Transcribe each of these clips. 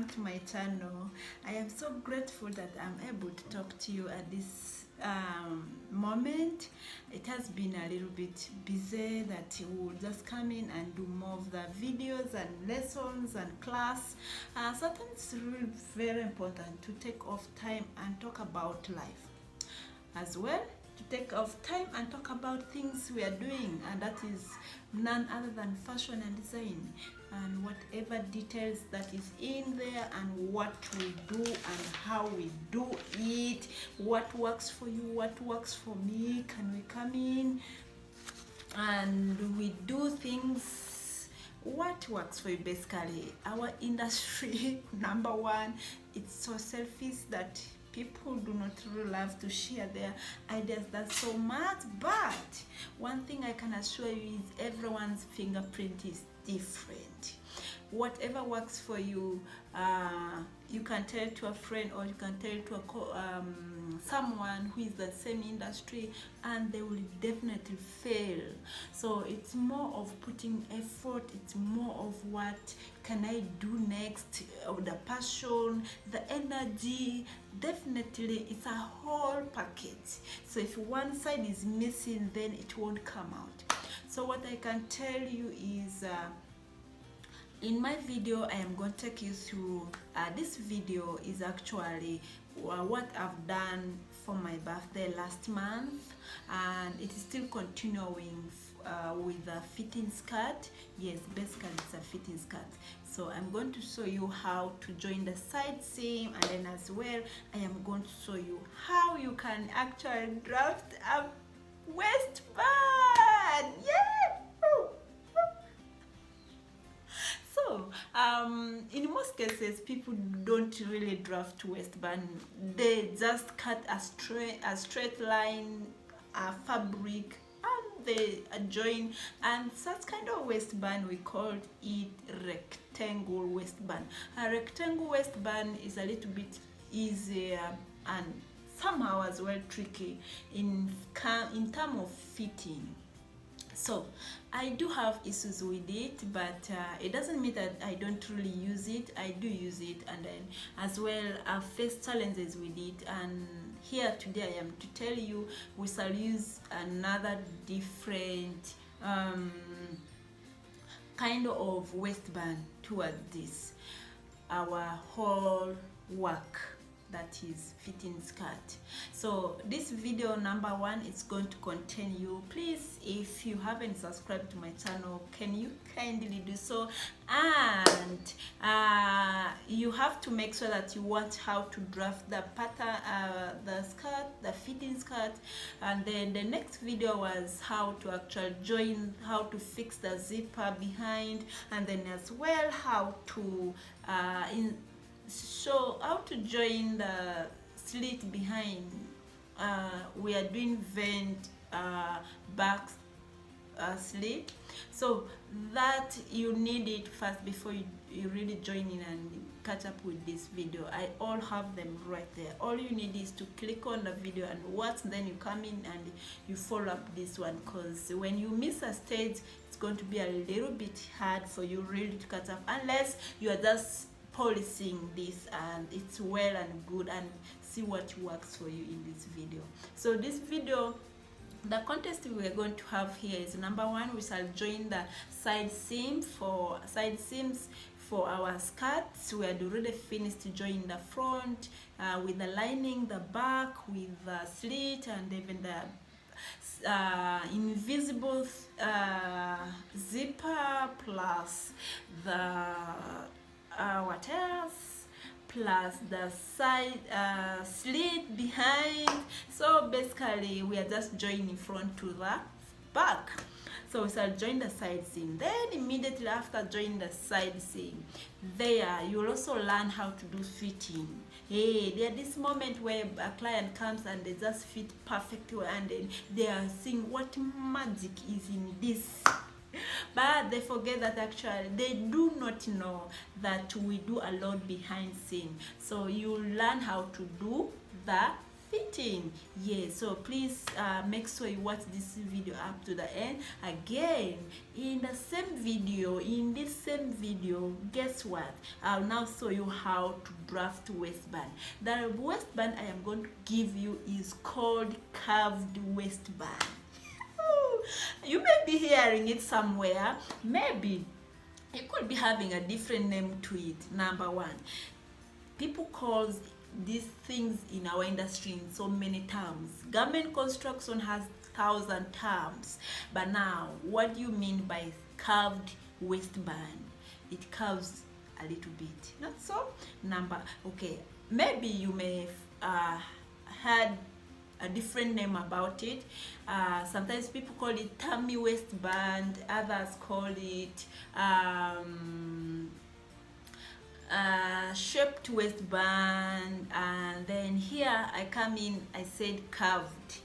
welcome to my channel. I am so grateful that I'm able to talk to you at this moment. It has been a little bit busy that you will just come in and do more of the videos and lessons and class. Sometimes it's really very important to take off time and talk about life as well, to take off time and talk about things we are doing, and that is none other than fashion and design, and whatever details that is in there, and what we do and how we do it, what works for you, what works for me. Can we come in and we do things what works for you? Basically, our industry number one, it's so selfish that people do not really love to share their ideas that so much. But one thing I can assure you is everyone's fingerprint is different. Whatever works for you, you can tell it to a friend, or you can tell it to someone who is the same industry, and they will definitely fail. So it's more of putting effort, it's more of what can I do next, the passion, the energy. Definitely it's a whole package. So if one side is missing, then it won't come out. So what I can tell you is, in my video, I am going to take you through, this video is actually what I've done for my birthday last month, and it is still continuing with a fitting skirt. Yes, basically it's a fitting skirt. So I'm going to show you how to join the side seam, and then as well I am going to show you how you can actually draft a waistband. Yeah! So, in most cases, people don't really draft waistband. They just cut a straight line, fabric, and they join. And such kind of waistband, we call it rectangle waistband. A rectangle waistband is a little bit easier and somehow as well tricky in terms of fitting. So I do have issues with it, but it doesn't mean that I don't really use it. I do use it, and then as well I face challenges with it. And here today I am to tell you we shall use another different kind of waistband towards this, our whole work, that is fitting skirt. So this video number one is going to contain you. Please, if you haven't subscribed to my channel, can you kindly do so? And you have to make sure that you watch how to draft the pattern, the skirt, the fitting skirt. And then the next video was how to actually join, how to fix the zipper behind, and then as well how to so how to join the slit behind. We are doing vent back slit, so that you need it first before you really join in and catch up with this video. I all have them right there. All you need is to click on the video and watch, then you come in and you follow up this one, because when you miss a stage, it's going to be a little bit hard for you really to catch up, unless you are just polishing this and it's well and good, and see what works for you in this video. So this video, the contest we are going to have here is number one, we shall join the side seams for our skirts. We had already finished to join the front with the lining, the back with the slit, and even the invisible zipper, plus the what else, plus the side slit behind. So basically we are just joining front to the back. So we shall join the side seam. Then immediately after joining the side seam, there you will also learn how to do fitting. Hey, there this moment where a client comes and they just fit perfectly, and then they are seeing what magic is in this. But they forget that actually they do not know that we do a lot behind scene. So you learn how to do the fitting. Yes, so please make sure you watch this video up to the end. Again, in this same video, guess what? I'll now show you how to draft waistband. The waistband I am going to give you is called curved waistband. You may be hearing it somewhere. Maybe it could be having a different name to it. Number one, people call these things in our industry in so many terms. Garment construction has 1,000 terms. But now, what do you mean by curved waistband? It curves a little bit, not so? Okay, maybe you may had a different name about it. Sometimes people call it tummy waistband, others call it shaped waistband, and then here I come in, I said curved.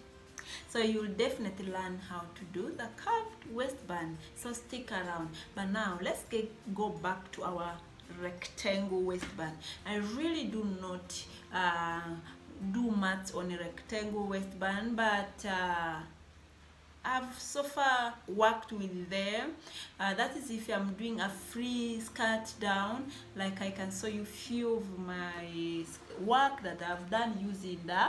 So you'll definitely learn how to do the curved waistband, so stick around. But now let's go back to our rectangle waistband. I really do not do much on a rectangle waistband, but I've so far worked with them. That is if I'm doing a free skirt down, like I can show you few of my work that I've done using the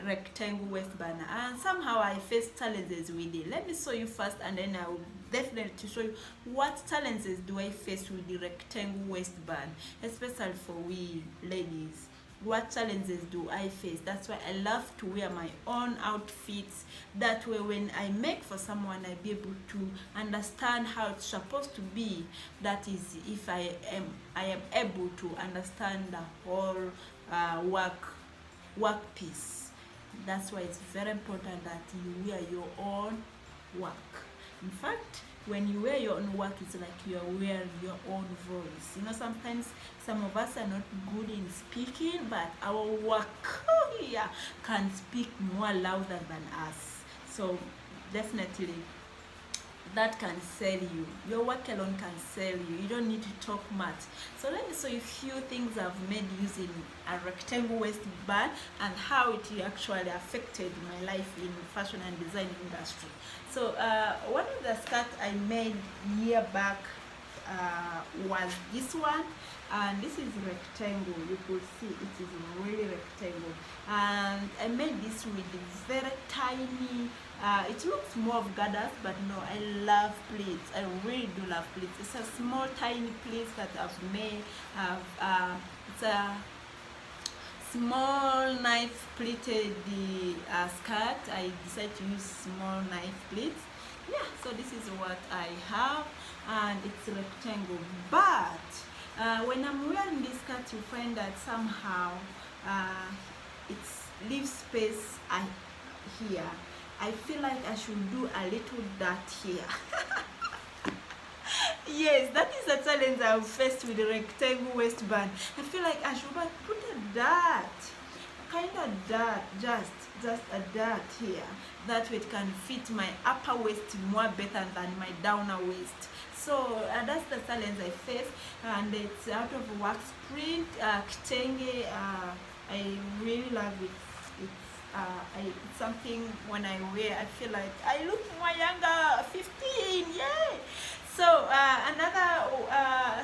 rectangle waistband, and somehow I faced challenges with it. Let me show you first, and then I will definitely show you what challenges do I face with the rectangle waistband, especially for we ladies. What challenges do I face? That's why I love to wear my own outfits. That way when I make for someone, I be able to understand how it's supposed to be. That is, if I am able to understand the whole work piece. That's why it's very important that you wear your own work. In fact, when you wear your own work, it's like you are wearing your own voice. You know, sometimes some of us are not good in speaking, but our work here can speak more louder than us. So definitely that can sell you. Your work alone can sell you. You don't need to talk much. So let me show you a few things I've made using a rectangle waistband and how it actually affected my life in fashion and design industry. So one of the skirts I made year back was this one, and this is rectangle. You could see it is really rectangle, and I made this with very tiny it looks more of gathers, but no, I love pleats. I really do love pleats. It's a small tiny pleats that I've made. It's a small knife pleated skirt. I decided to use small knife pleats. Yeah, so this is what I have, and it's rectangle. But when I'm wearing this skirt, you find that somehow it leaves space here. I feel like I should do a little dart here. Yes, that is a challenge I've faced with the rectangle waistband. I feel like I should put a dart, kind of dart, just a dart here. That way it can fit my upper waist more better than my downer waist. So that's the challenge I face, and it's out of wax print, kitenge. I really love it. It's something when I wear, I feel like I look more younger, 15, yay! So another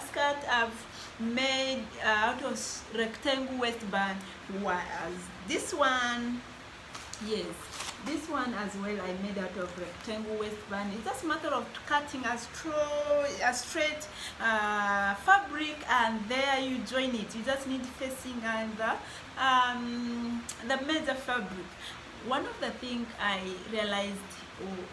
skirt I've made out of rectangle waistband was this one. Yes, this one as well I made out of rectangle waistband. It's just a matter of cutting a straight fabric, and there you join it. You just need facing and the major fabric. One of the things I realized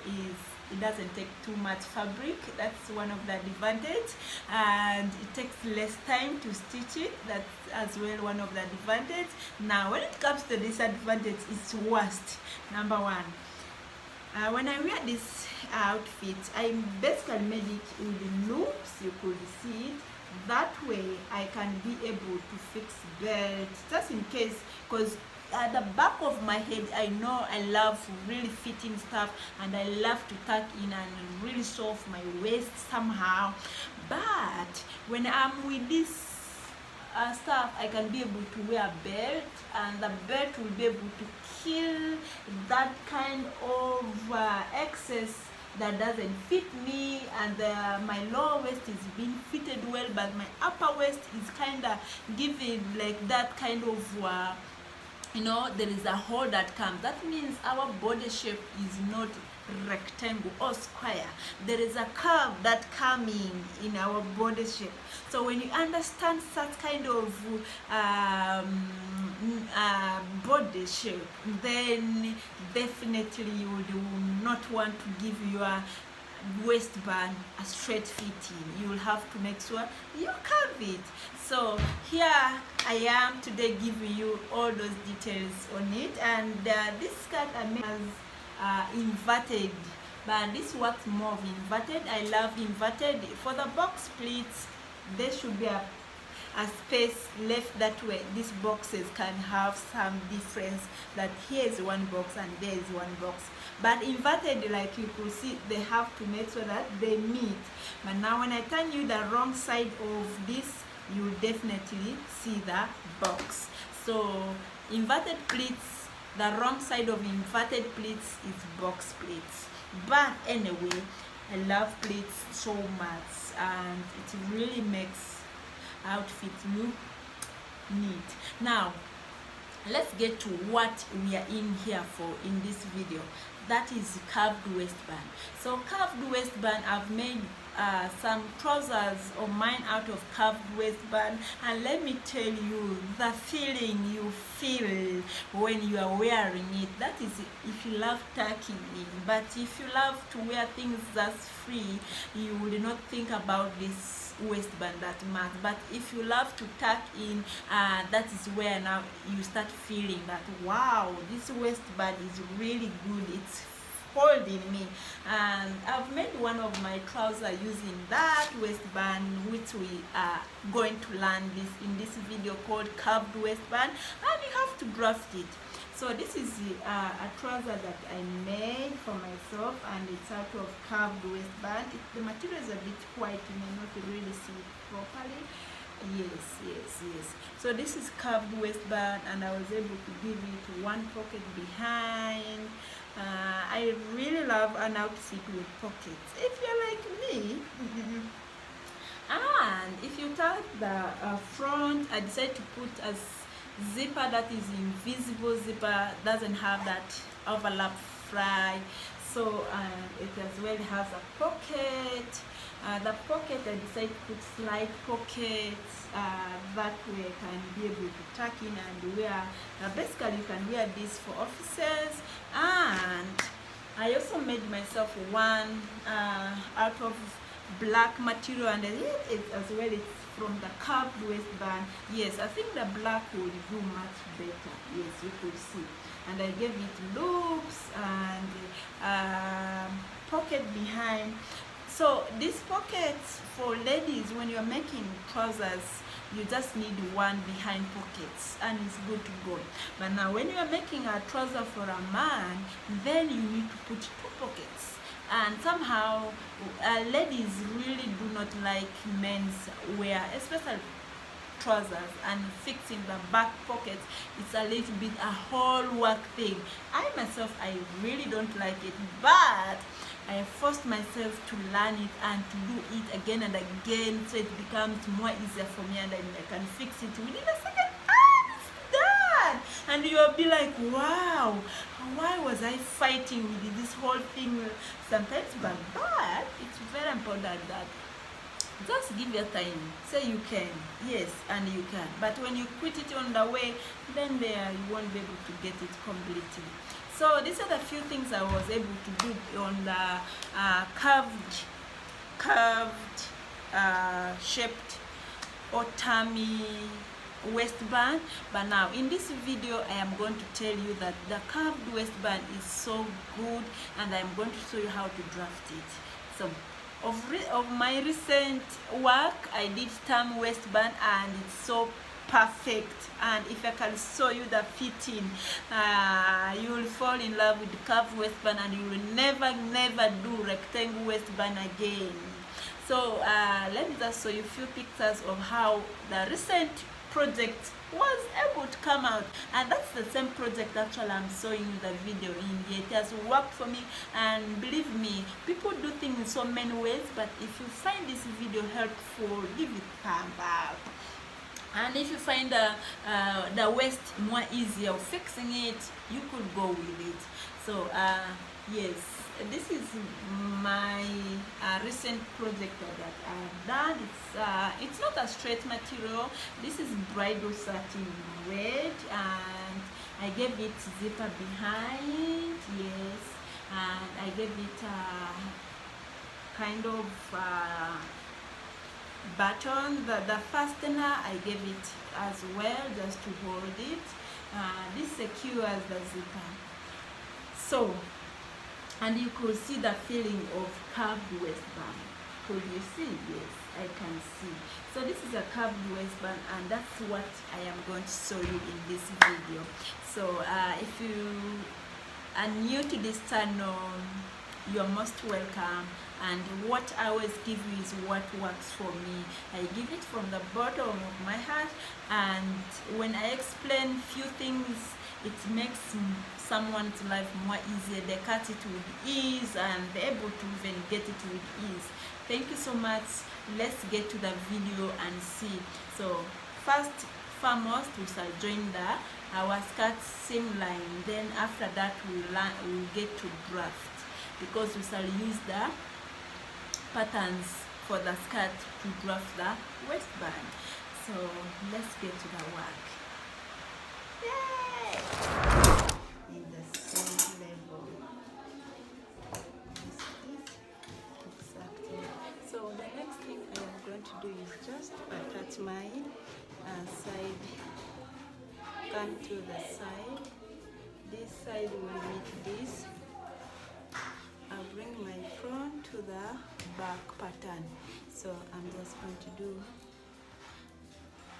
is it doesn't take too much fabric. That's one of the advantages, and it takes less time to stitch it. That's as well one of the advantages. Now when it comes to disadvantage, it's worst. Number one, when I wear this outfit, I basically made it with loops. You could see it. That way I can be able to fix belts just in case, because at the back of my head I know I love really fitting stuff, and I love to tuck in and really show off my waist somehow. But when I'm with this stuff, I can be able to wear a belt, and the belt will be able to kill that kind of excess that doesn't fit me, and my lower waist is being fitted well, but my upper waist is kind of giving like that kind of you know, there is a hole that comes. That means our body shape is not rectangle or square. There is a curve that coming in our body shape. So when you understand such kind of body shape, then definitely you will not want to give your waistband a straight fitting. You will have to make sure you curve it. So here I am today giving you all those details on it. And this skirt I made as inverted, but this works more of inverted. I love inverted. For the box pleats, there should be a space left, that way these boxes can have some difference, that here is one box and there is one box. But inverted, like you could see, they have to make sure that they meet. But now when I turn you the wrong side of this, you will definitely see the box. So inverted pleats, the wrong side of inverted pleats is box pleats. But anyway, I love pleats so much, and it really makes outfit look neat. Now let's get to what we are in here for in this video. That is curved waistband. So curved waistband, I've made some trousers of mine out of curved waistband, and let me tell you, the feeling you feel when you are wearing it, that is if you love tucking in. But if you love to wear things that's free, you will not think about this waistband that much. But if you love to tuck in, that is where now you start feeling that, wow, this waistband is really good, it's holding me. And I've made one of my trousers using that waistband, which we are going to learn this in this video, called curved waistband, and you have to draft it. So this is a trouser that I made for myself, and it's out of curved waistband. The material is a bit white, you may not really see it properly. Yes. So this is curved waistband, and I was able to give it one pocket behind. I really love an outfit with pockets, if you're like me. And if you tap the front, I decided to put a zipper that is invisible zipper, doesn't have that overlap fry. So it as well has a pocket. The pocket, I decided to put slide pockets, that way I can be able to tuck in and wear. Basically you can wear this for offices. And I also made myself one out of black material, and it as well, it's from the curved waistband. Yes, I think the black would do much better. Yes, you could see. And I gave it loops and pocket behind. So these pockets for ladies, when you're making trousers, you just need one behind pockets and it's good to go. But now when you are making a trouser for a man, then you need to put two pockets. And somehow ladies really do not like men's wear, especially trousers, and fixing the back pockets. It's a little bit a whole work thing. I myself, I really don't like it, but I forced myself to learn it and to do it again and again, so it becomes more easier for me, and I can fix it within a second. It's done! And you'll be like, wow, why was I fighting with this whole thing sometimes? But it's very important that just give your time. Say you can, yes, and you can. But when you quit it on the way, then there you won't be able to get it completely. So these are the few things I was able to do on the curved shaped or tummy waistband. But now in this video I am going to tell you that the curved waistband is so good, and I am going to show you how to draft it. So of my recent work, I did tummy waistband, and it's so perfect. And if I can show you the fitting, you will fall in love with the curved waistband, and you will never do rectangle waistband again. So let me just show you a few pictures of how the recent project was able to come out, and that's the same project actually I'm showing you the video in here. It has worked for me, and believe me, people do things in so many ways, but if you find this video helpful, give it a thumb up. And if you find the waste more easier of fixing it, you could go with it. So yes, this is my recent project that I've done. It's not a straight material. This is bridal satin red, and I gave it zipper behind, yes, and I gave it kind of button, the fastener I gave it as well, just to hold it. This secures the zipper. So, and you could see the feeling of curved waistband. Could you see? Yes, I can see. So this is a curved waistband, and that's what I am going to show you in this video. So if you are new to this channel, you're most welcome, and what I always give you is what works for me. I give it from the bottom of my heart, and when I explain few things, it makes someone's life more easier. They cut it with ease, and they're able to even get it with ease. Thank you so much. Let's get to the video and see. So first foremost, we shall join our skirt seam line. Then after that we'll get to draft, because we shall use the patterns for the skirt to draft the waistband. So let's get to the work. Yay! In the same level. Exactly. So the next thing I am going to do is just attach my side, come to the side. This side will meet this. I'll bring my front to the back pattern. So I'm just going to do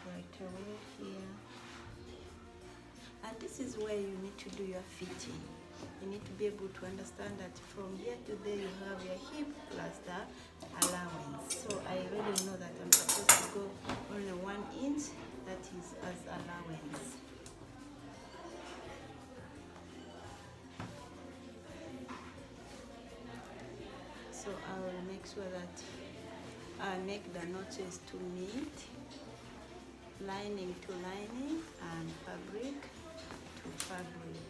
right away here. And this is where you need to do your fitting. You need to be able to understand that from here to there you have your hip plus the allowance. So I already know that I'm supposed to go only 1 inch, that is as allowance. So I will make sure that I make the notches to meet, lining to lining, and fabric to fabric.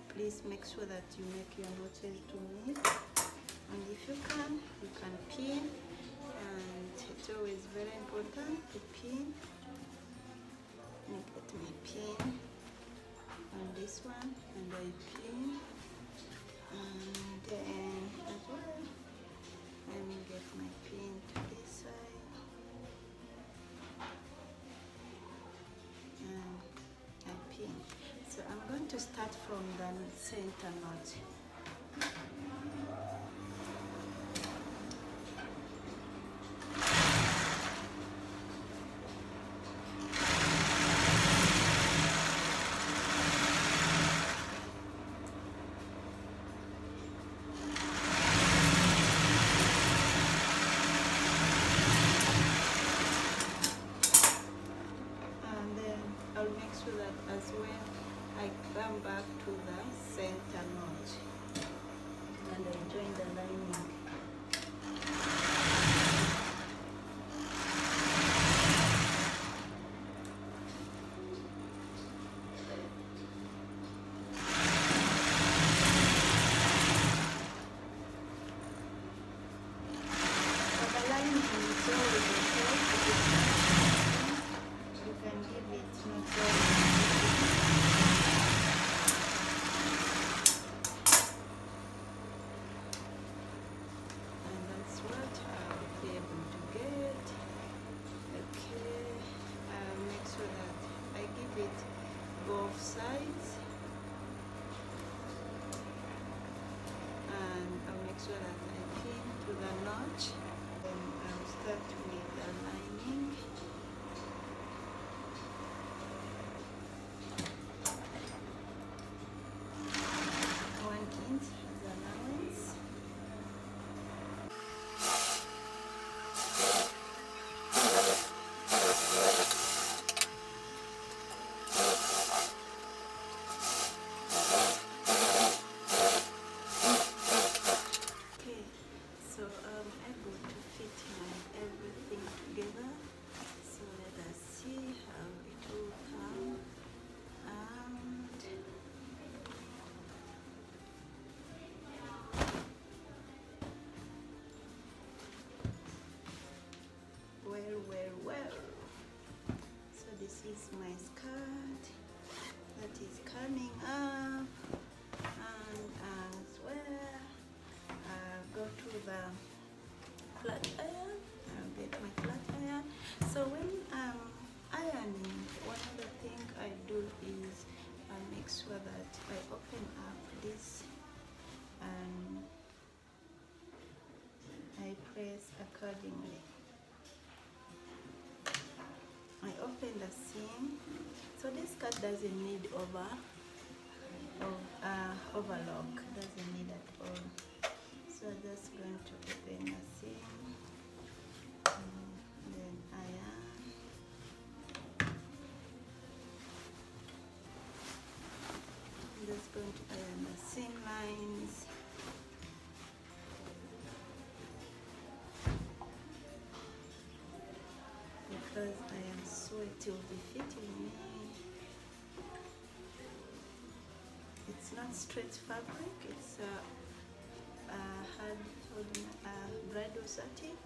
Please make sure that you make your notches to meet, and if you can pin, and it's always very important to pin. Let me pin on this one, and I pin, and then as well let me get my pin to this side, and I pin. So I'm going to start from the center knot. So that as well I come back to the center knot, and I join the lining. So the lining is always okay. You can give it not always. Both sides, and I'll make sure that I pin to the notch. Then I'll start with the lining. accordingly. I open the seam. So this skirt doesn't need overlock, doesn't need at all. So I'm just going to open the seam and then iron. I'm just going to iron the seam lines. Because I am sure it will be fitting me. It's not straight fabric, it's a hard bridal satin.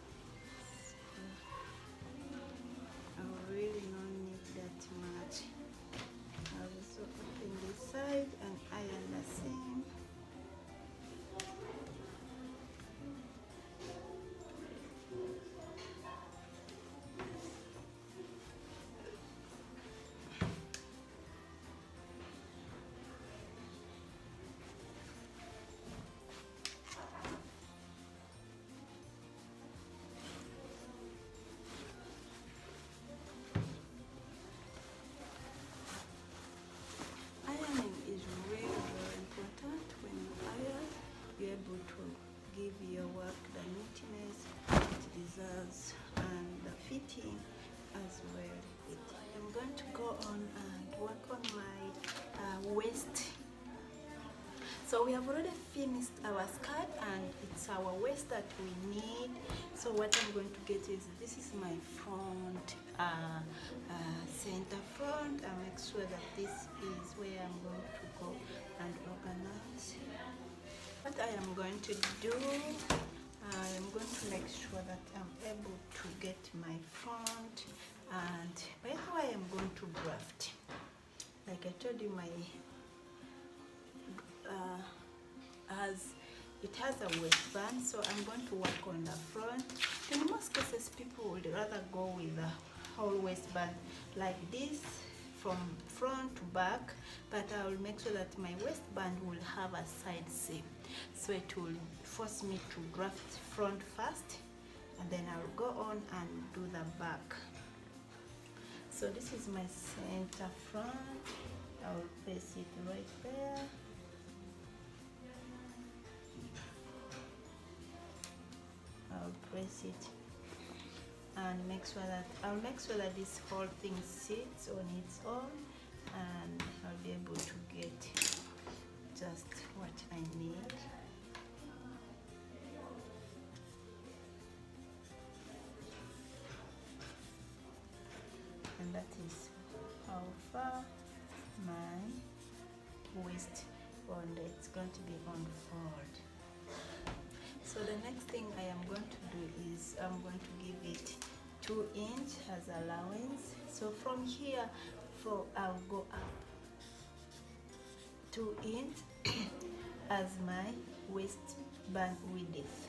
I really don't need that much. I'll also open this side and iron the seam. Ironing is really very important. When you iron, you're able to give your work the neatness it deserves and the fitting as well. I'm going to go on and work on my waist. So we have already finished our skirt and it's our waist that we need. So what I'm going to get is, this is my front, center front. I'll make sure that this is where I'm going to go and organize. What I am going to do, I am going to make sure that I'm able to get my front, and by the way I'm going to draft. Like I told you, my it has a waistband, so I'm going to work on the front. In most cases, people would rather go with the whole waistband like this from front to back, but I will make sure that my waistband will have a side seam, so it will force me to draft front first, and then I will go on and do the back. So this is my center front. I will place it right there. I'll press it and I'll make sure that this whole thing sits on its own, and I'll be able to get just what I need. And that is how far my waist band it's going to be unfold. So the next thing I am going to do is I'm going to give it 2 inches as allowance. So from here, I'll go up 2 inches as my waistband width.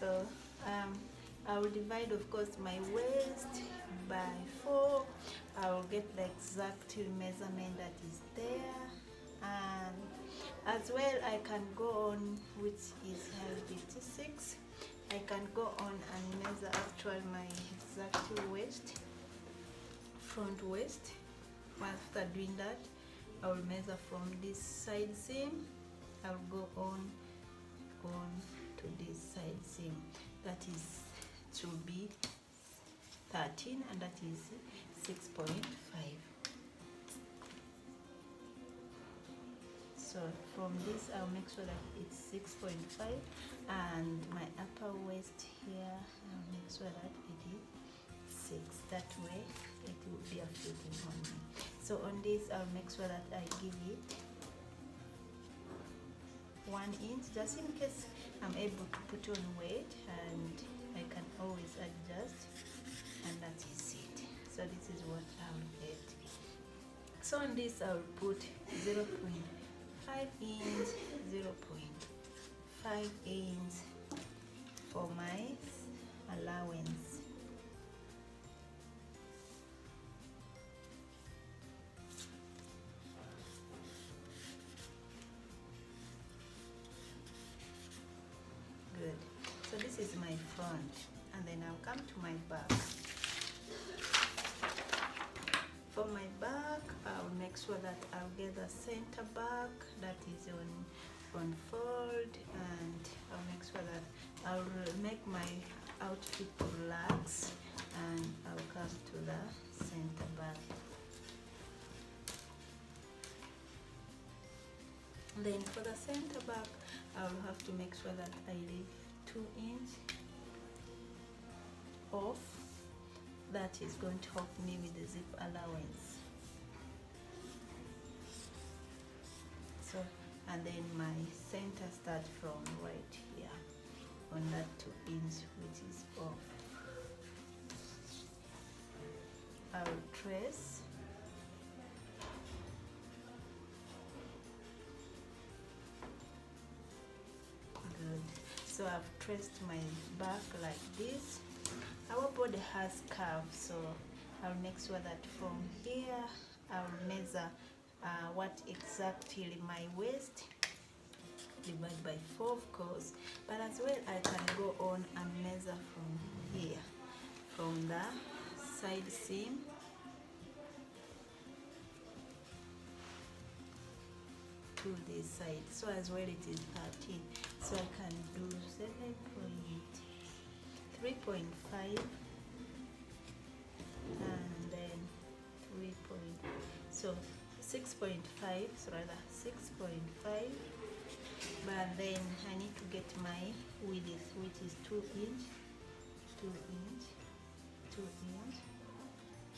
So I will divide, of course, my waist by 4. I will get the exact measurement that is there, and as well I can go on, which is 56. I can go on and measure actually my exact waist, front waist. After doing that, I will measure from this side seam. I'll go on to this side seam. That is to be 13, and that is 6.5. So from this I'll make sure that it's 6.5, and my upper waist here I'll make sure that it is 6. That way it will be a fitting on me. So on this I'll make sure that I give it 1 inch, just in case I'm able to put on weight, and I can always adjust, and that is it. So this is what I'll get. So on this I'll put 0.5 inch, 0.5 inch for my allowance. So this is my front, and then I'll come to my back. For my back, I'll make sure that I'll get the center back that is on fold, and I'll make sure that I'll make my outfit relax, and I'll come to the center back. Then for the center back, I'll have to make sure that I leave 2 inches off. That is going to help me with the zip allowance. So, and then my center starts from right here on that 2 inches which is off. I'll trace. Good. So I've traced my back like this. Our body has curves, so I'll make sure that from here I'll measure what exactly my waist, divide by 4 of course, but as well I can go on and measure from here, from the side seam to this side. So as well it is 13, so I can do 3.5 and then 3 point, so 6.5, so rather 6.5, but then I need to get my width, which is 2 inch, 2 inch, 2 inch,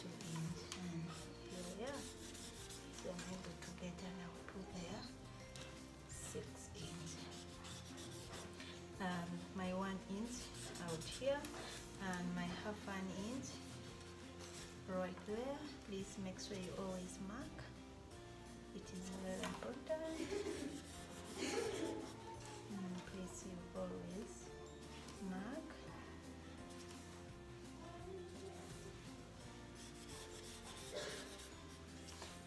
2 inch, and here we are. So I'm able to get, and I'll put there 6 inch, and my 1 inch out here, and my half an inch right there. Please make sure you always mark. It is very important. Please you always mark.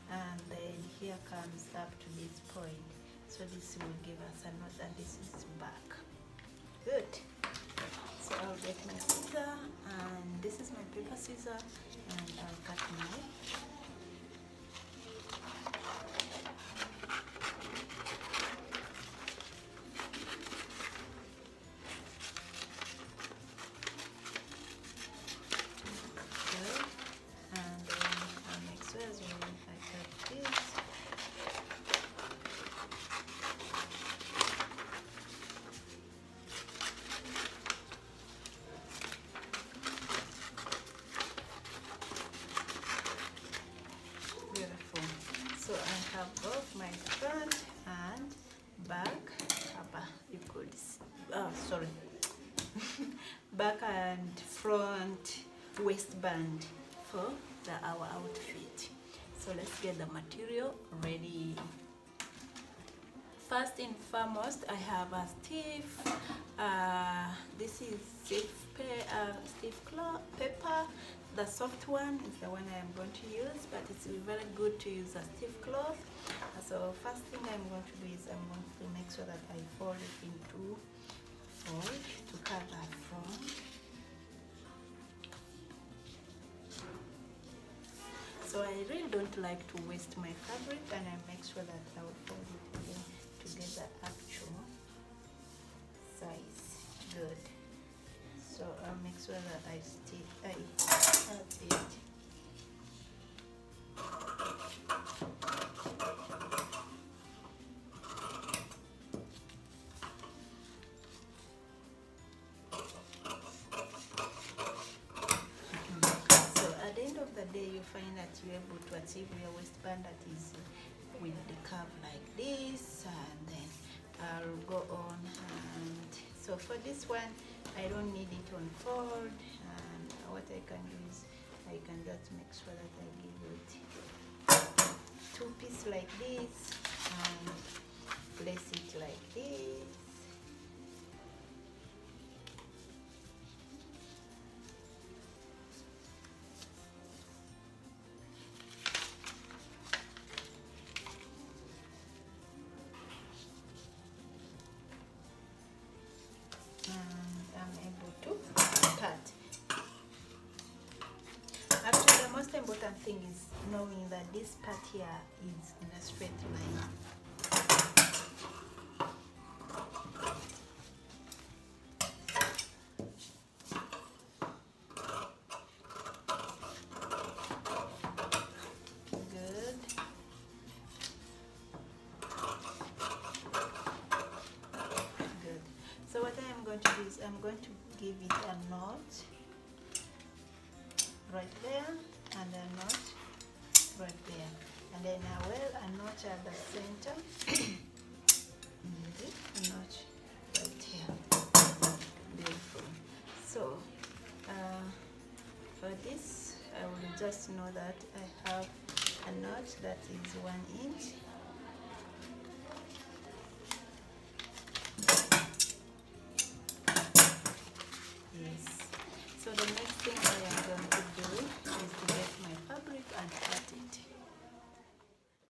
And then here comes up to this point. So this will give us a knot, and this is back. Good. So I'll get my scissor, and this is my paper scissor, and I'll cut my okay. And then I'll make sure as well I cut this. Beautiful. So I have both my front and back. You could, sorry, back and front waistband for our outfit. So let's get the material ready. First and foremost, I have a stiff, this is stiff paper. The soft one is the one I am going to use, but it's very good to use a stiff cloth. So first thing I'm going to do is I'm going to make sure that I fold it into fold to cover from. So I really don't like to waste my fabric, and I make sure that I will fold it again to get the actual size. Good. So I'll make sure that I cut it. So at the end of the day, you find that you're able to achieve your waistband that is with the curve like this, and then I'll go on. And so for this one, I don't need it on fold, and what I can do is I can just make sure that I give it 2 pieces like this and place it like this. And I'm thing is knowing that this part here is in a straight line. So what I am going to do is I'm going to give it a knot right there and a knot right there, and then I will a knot at the center and a knot right here. Beautiful. So for this I will just know that I have a knot that is 1 inch